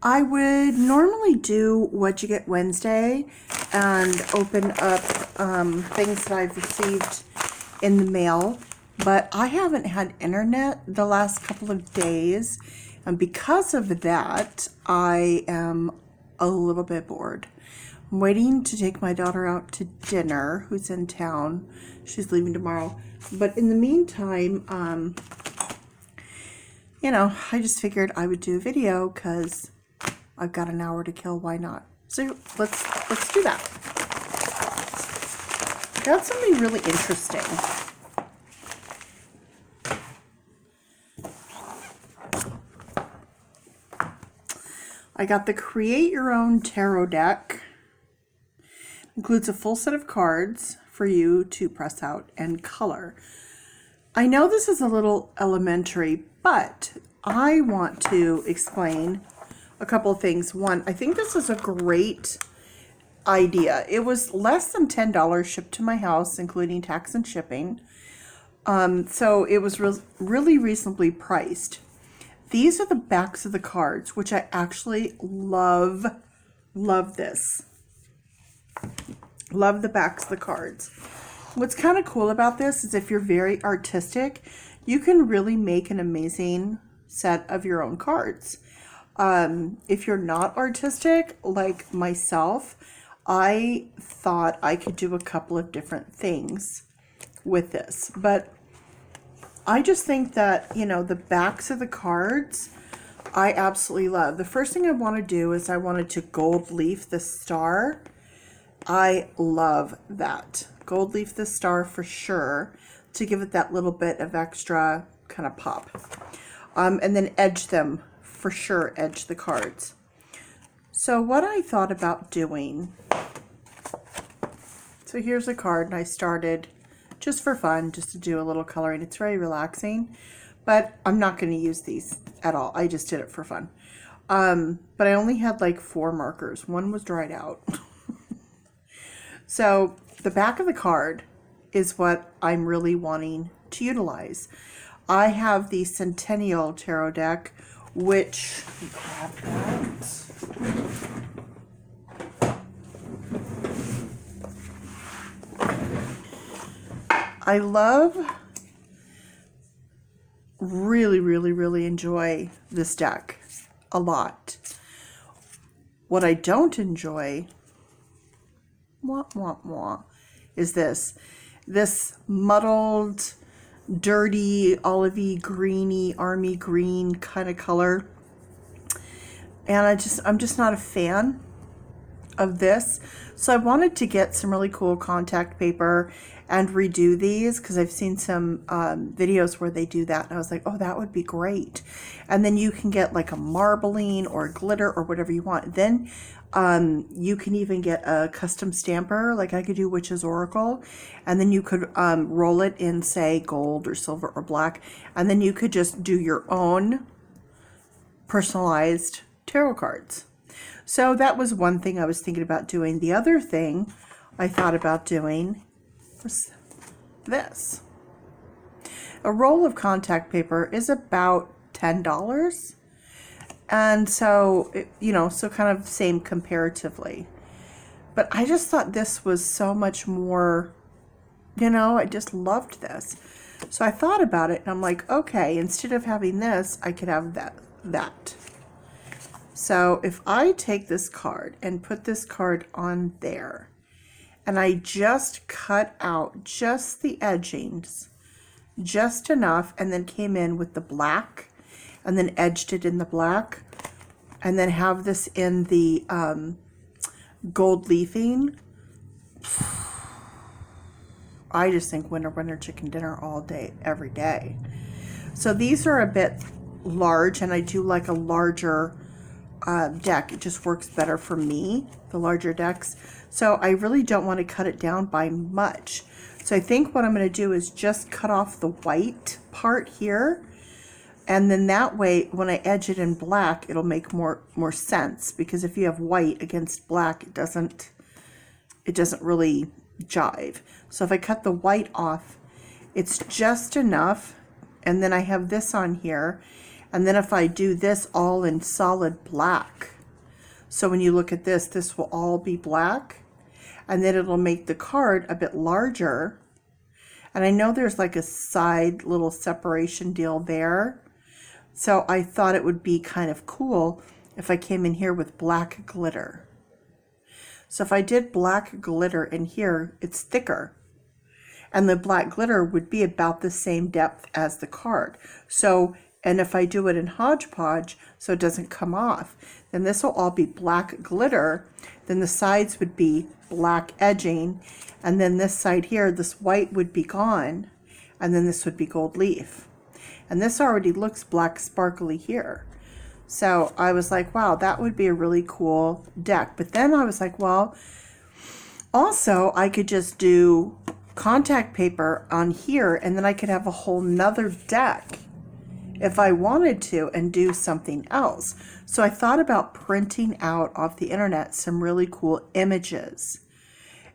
I would normally do What You Get Wednesday and open up things that I've received in the mail, but I haven't had internet the last couple of days, and because of that, I am a little bit bored. I'm waiting to take my daughter out to dinner, who's in town. She's leaving tomorrow. But in the meantime, I just figured I would do a video because I've got an hour to kill. Why not? So let's do that. Got something really interesting. I got the Create Your Own Tarot deck. Includes a full set of cards for you to press out and color. I know this is a little elementary, but I want to explain a couple of things. One, I think this is a great idea. It was less than $10 shipped to my house, including tax and shipping. So it was really reasonably priced. These are the backs of the cards, which I actually love. Love this. Love the backs of the cards. What's kind of cool about this is if you're very artistic, you can really make an amazing set of your own cards. If you're not artistic, like myself, I thought I could do a couple of different things with this. But I just think that, the backs of the cards, I absolutely love. The first thing I want to do is I wanted to gold leaf the star. I love that. Gold leaf the star for sure, to give it that little bit of extra kind of pop. And then edge them, for sure, edge the cards. So what I thought about doing, so here's a card, and I started just for fun, just to do a little coloring. It's very relaxing, but I'm not going to use these at all. I just did it for fun. But I only had like 4 markers. One was dried out. So the back of the card is what I'm really wanting to utilize. I have the Centennial Tarot deck, which, grab that. I love, really enjoy this deck a lot. What I don't enjoy, is this muddled, dirty, olivey, greeny, army green kind of color. And I'm just not a fan of this. So I wanted to get some really cool contact paper and redo these, because I've seen some videos where they do that, and I was like, oh, that would be great. And then you can get like a marbling or glitter or whatever you want. Then you can even get a custom stamper, like I could do Witch's Oracle, and then you could roll it in, say, gold or silver or black, and then you could just do your own personalized tarot cards. So that was one thing I was thinking about doing. The other thing I thought about doing was this. A roll of contact paper is about $10. And so, so kind of same comparatively. But I just thought this was so much more, I just loved this. So I thought about it, and I'm like, okay, instead of having this, I could have that. So if I take this card and put this card on there, and I just cut out just the edgings, just enough, and then came in with the black, and then edged it in the black, and then have this in the gold leafing, I just think winner chicken dinner all day, every day. So these are a bit large, and I do like a larger deck. It just works better for me, the larger decks. So I really don't want to cut it down by much. So I think what I'm going to do is just cut off the white part here, and then that way when I edge it in black, it'll make more sense, because if you have white against black, it doesn't really jive. So if I cut the white off, it's just enough, and then I have this on here, And then if I do this all in solid black, so when you look at this, this will all be black, and then it'll make the card a bit larger. And I know there's like a side little separation deal there. So I thought it would be kind of cool if I came in here with black glitter. So if I did black glitter in here, it's thicker. And the black glitter would be about the same depth as the card. So, and if I do it in Hodge Podge, so it doesn't come off, then this will all be black glitter. Then the sides would be black edging. And then this side here, this white would be gone. And then this would be gold leaf. And this already looks black sparkly here. So I was like, wow, that would be a really cool deck. But then I was like, well, also I could just do contact paper on here, and then I could have a whole nother deck if I wanted to and do something else. So I thought about printing out off the internet some really cool images,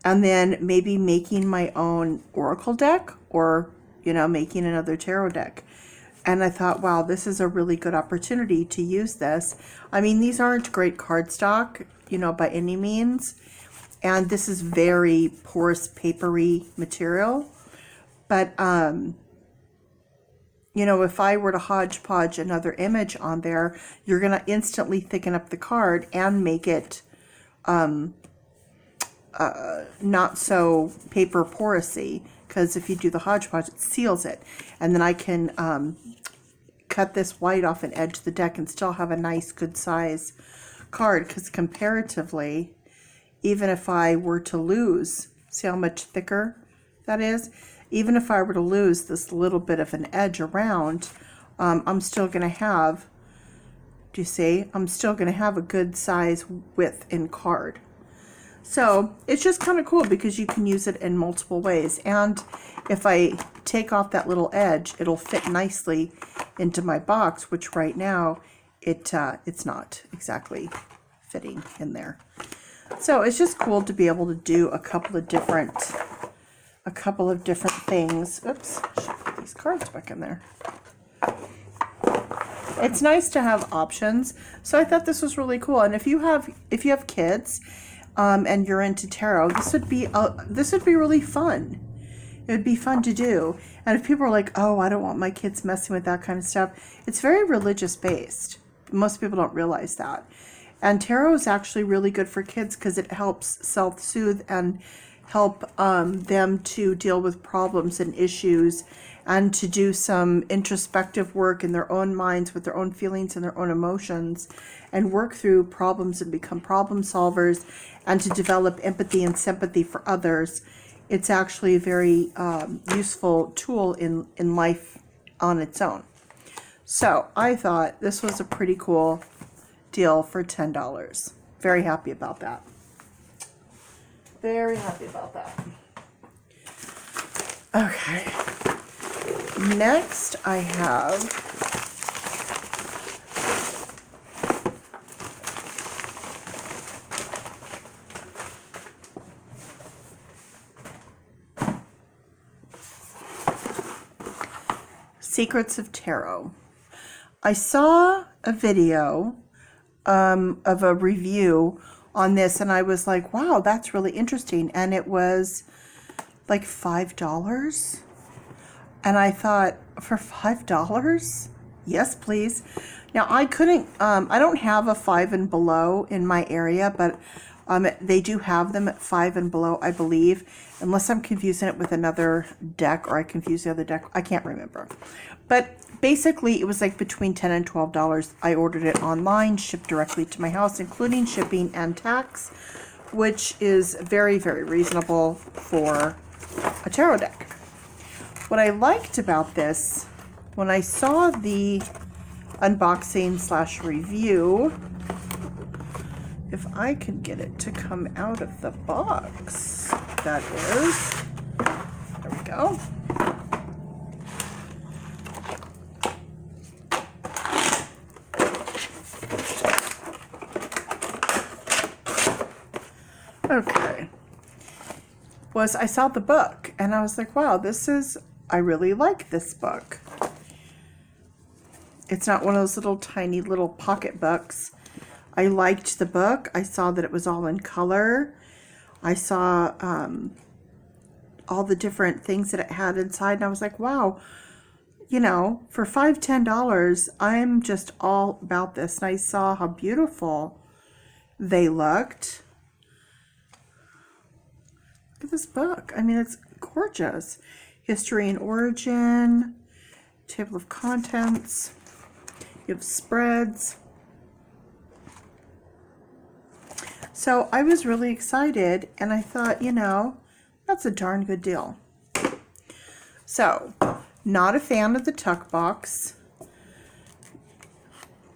and then maybe making my own Oracle deck, or, you know, making another tarot deck. And I thought, wow, this is a really good opportunity to use this. I mean, these aren't great cardstock, you know, by any means. And this is very porous, papery material. But, you know, if I were to hodgepodge another image on there, you're going to instantly thicken up the card and make it not so paper porousy. Because if you do the hodgepodge, it seals it. And then I can cut this white off and edge the deck and still have a nice, good size card. Because comparatively, even if I were to lose, see how much thicker that is? Even if I were to lose this little bit of an edge around, I'm still going to have, do you see? I'm still going to have a good size width in card. So it's just kind of cool because you can use it in multiple ways. And if I take off that little edge, it'll fit nicely into my box, which right now it's not exactly fitting in there. So it's just cool to be able to do a couple of different things. Oops, I should put these cards back in there. It's nice to have options. So I thought this was really cool. And if you have kids, and you're into tarot, this would be really fun. It would be fun to do. And if people are like, oh, I don't want my kids messing with that kind of stuff, it's very religious based. Most people don't realize that. And tarot is actually really good for kids because it helps self-soothe and help them to deal with problems and issues, and to do some introspective work in their own minds with their own feelings and their own emotions, and work through problems and become problem solvers, and to develop empathy and sympathy for others. It's actually a very useful tool in life on its own. So I thought this was a pretty cool deal for $10. Very happy about that. Very happy about that. Okay. Next I have Secrets of Tarot. I saw a video of a review on this, and I was like, wow, that's really interesting. And it was like $5. And I thought, for $5? Yes, please. Now, I couldn't, I don't have a 5 and below in my area, but they do have them at 5 and below, I believe, unless I'm confusing it with another deck, or I confuse the other deck. I can't remember. But basically, it was like between $10 and $12. I ordered it online, shipped directly to my house, including shipping and tax, which is very, very reasonable for a tarot deck. What I liked about this, when I saw the unboxing / review, if I can get it to come out of the box, that is, there we go. Okay, I saw the book and I was like, wow, I really like this book. It's not one of those little tiny little pocket books. I liked the book. I saw that it was all in color. I saw all the different things that it had inside, and I was like, wow, you know, for $5-10, I'm just all about this. And I saw how beautiful they looked. Look at this book. I mean, it's gorgeous. History and origin, table of contents. You have spreads. So I was really excited, and I thought, you know, that's a darn good deal. So, not a fan of the tuck box.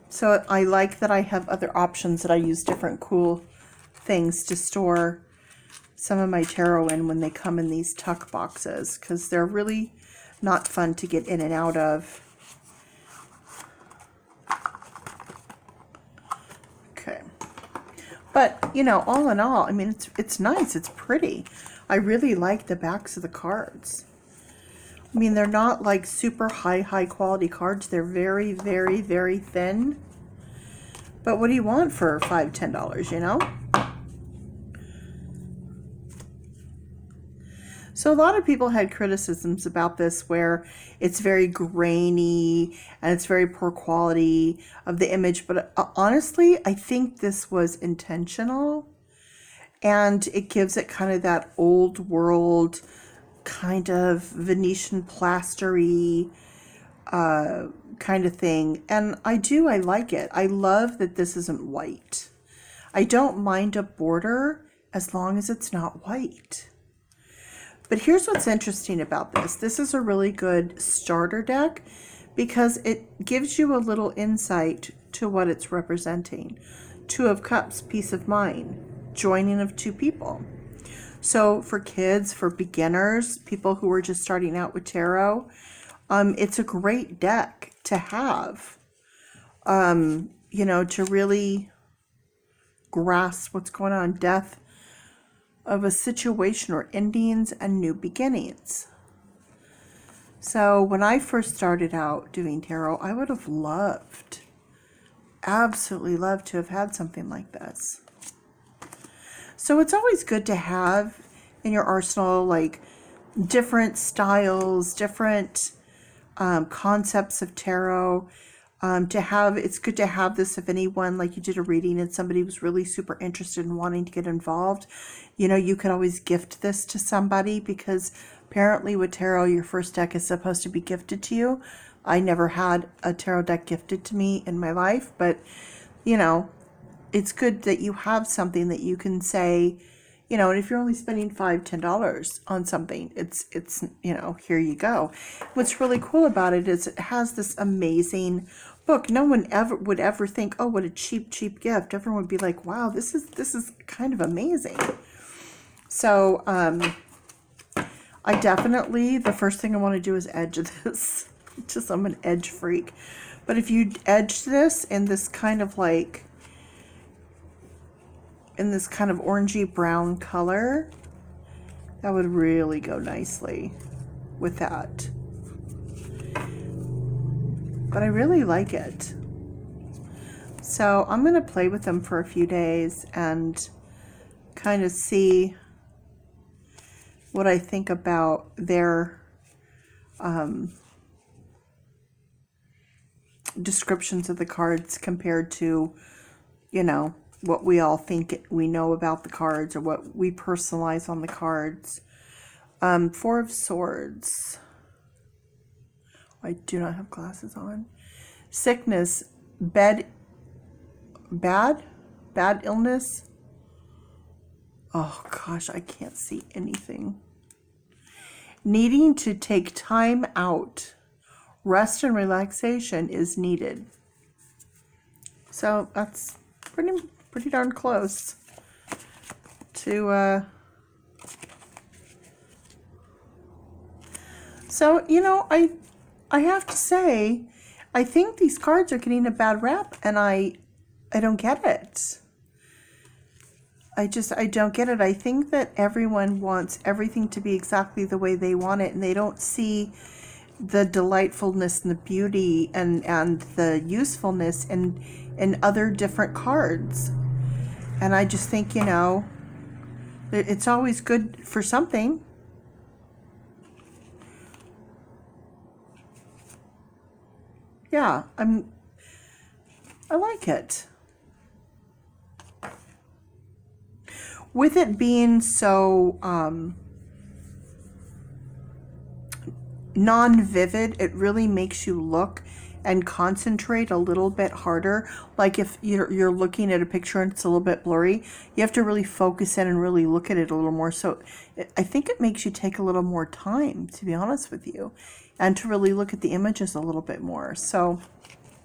So I like that I have other options, that I use different cool things to store some of my tarot in when they come in these tuck boxes, because they're really not fun to get in and out of. Okay. But, you know, all in all, I mean, it's nice. It's pretty. I really like the backs of the cards. I mean, they're not like super high quality cards. They're very, very, very thin. But what do you want for $5-10, you know? So a lot of people had criticisms about this, where it's very grainy and it's very poor quality of the image. But honestly, I think this was intentional, and it gives it kind of that old world kind of Venetian plastery kind of thing. And I like it. I love that this isn't white. I don't mind a border as long as it's not white. But here's what's interesting about this. This is a really good starter deck because it gives you a little insight to what it's representing. Two of Cups, peace of mind, joining of two people. So for kids, for beginners, people who are just starting out with tarot, it's a great deck to have, you know, to really grasp what's going on. Death of a situation, or endings and new beginnings. So when I first started out doing tarot, I would have loved, absolutely loved to have had something like this. So it's always good to have in your arsenal, like, different styles, different concepts of tarot. It's good to have this if anyone, like, you did a reading and somebody was really super interested in wanting to get involved. You know, you can always gift this to somebody, because apparently with tarot, your first deck is supposed to be gifted to you. I never had a tarot deck gifted to me in my life, but, you know, it's good that you have something that you can say, you know, and if you're only spending $5-10 on something, it's, you know, here you go. What's really cool about it is it has this amazing book. No one would ever think, oh, what a cheap gift. Everyone would be like, wow, this is kind of amazing. So, I definitely, the first thing I want to do is edge this. Just, I'm an edge freak. But if you edge this in this kind of like, in this kind of orangey brown color, that would really go nicely with that. But I really like it. So I'm going to play with them for a few days and kind of see what I think about their descriptions of the cards compared to, you know, what we all think we know about the cards, or what we personalize on the cards. Four of Swords. I do not have glasses on. Sickness, bad illness. Oh gosh, I can't see anything. Needing to take time out. Rest and relaxation is needed. So that's pretty darn close to so, you know, I have to say, I think these cards are getting a bad rap, and I don't get it. I don't get it. I think that everyone wants everything to be exactly the way they want it, and they don't see the delightfulness and the beauty and the usefulness in other different cards. And I just think, you know, it's always good for something. Yeah, I like it. With it being so non-vivid, it really makes you look and concentrate a little bit harder. Like if you're looking at a picture and it's a little bit blurry, you have to really focus in and really look at it a little more. So I think it makes you take a little more time, to be honest with you, and to really look at the images a little bit more. So,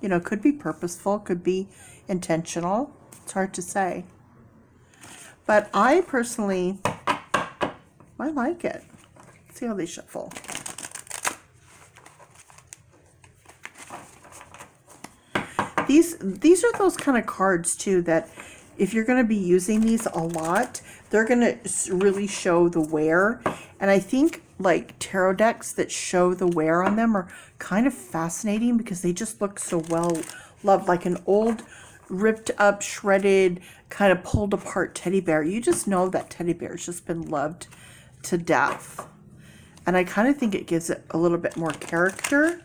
you know, could be purposeful, could be intentional. It's hard to say. But I personally, I like it. Let's see how they shuffle. These are those kind of cards too that if you're going to be using these a lot, they're going to really show the wear. And I think like tarot decks that show the wear on them are kind of fascinating because they just look so well loved, like an old ripped up, shredded, kind of pulled apart teddy bear. You just know that teddy bear has just been loved to death. And I kind of think it gives it a little bit more character.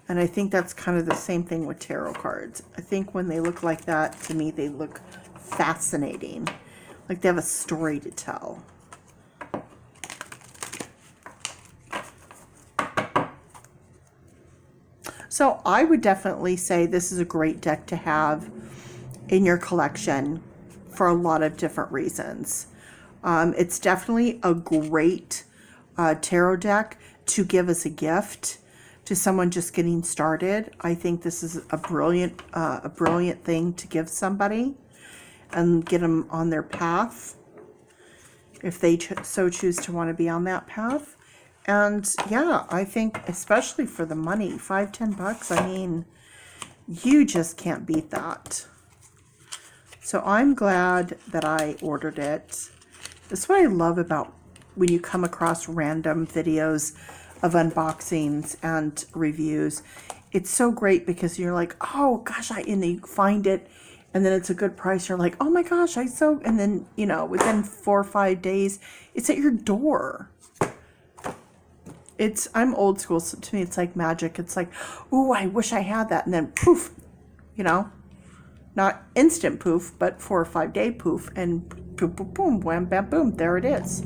And I think that's kind of the same thing with tarot cards. I think when they look like that, to me, they look fascinating. Like they have a story to tell. So I would definitely say this is a great deck to have in your collection for a lot of different reasons. It's definitely a great tarot deck to give as a gift to someone just getting started. I think this is a brilliant thing to give somebody and get them on their path if they so choose to want to be on that path. And yeah, I think especially for the money, $5-10, I mean, you just can't beat that. So I'm glad that I ordered it. That's what I love about when you come across random videos of unboxings and reviews. It's so great because you're like, oh gosh, and you find it and then it's a good price. You're like, oh my gosh, and then, you know, within 4 or 5 days, it's at your door. I'm old school, so to me it's like magic. It's like, ooh, I wish I had that, and then poof, you know, not instant poof, but 4 or 5 day poof, and boom, boom, boom, wham, bam, boom, there it is.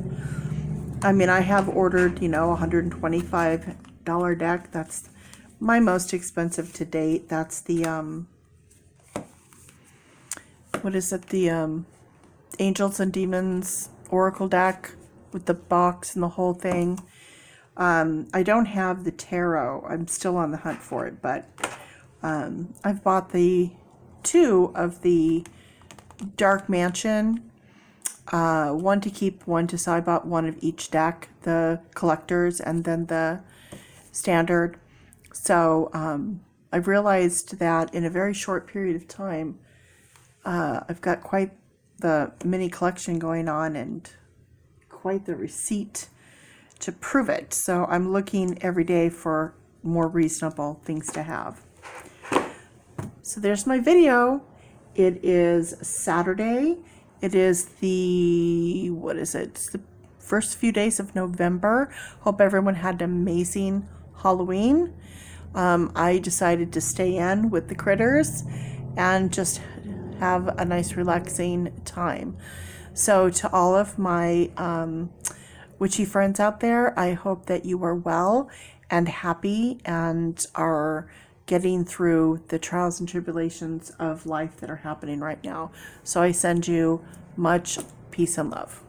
I mean, I have ordered, you know, $125 deck. That's my most expensive to date. That's the, what is it? The Angels and Demons Oracle deck with the box and the whole thing. I don't have the tarot. I'm still on the hunt for it, but I've bought the 2 of the Dark Mansion. One to keep, one to sell. I bought 1 of each deck, the collectors and then the standard. So I've realized that in a very short period of time, I've got quite the mini collection going on and quite the receipt to prove it. So I'm looking every day for more reasonable things to have. So there's my video. It is Saturday. It is the, what is it? It's the first few days of November. Hope everyone had an amazing Halloween. I decided to stay in with the critters and just have a nice relaxing time. So to all of my witchy friends out there, I hope that you are well and happy and are getting through the trials and tribulations of life that are happening right now. So I send you much peace and love.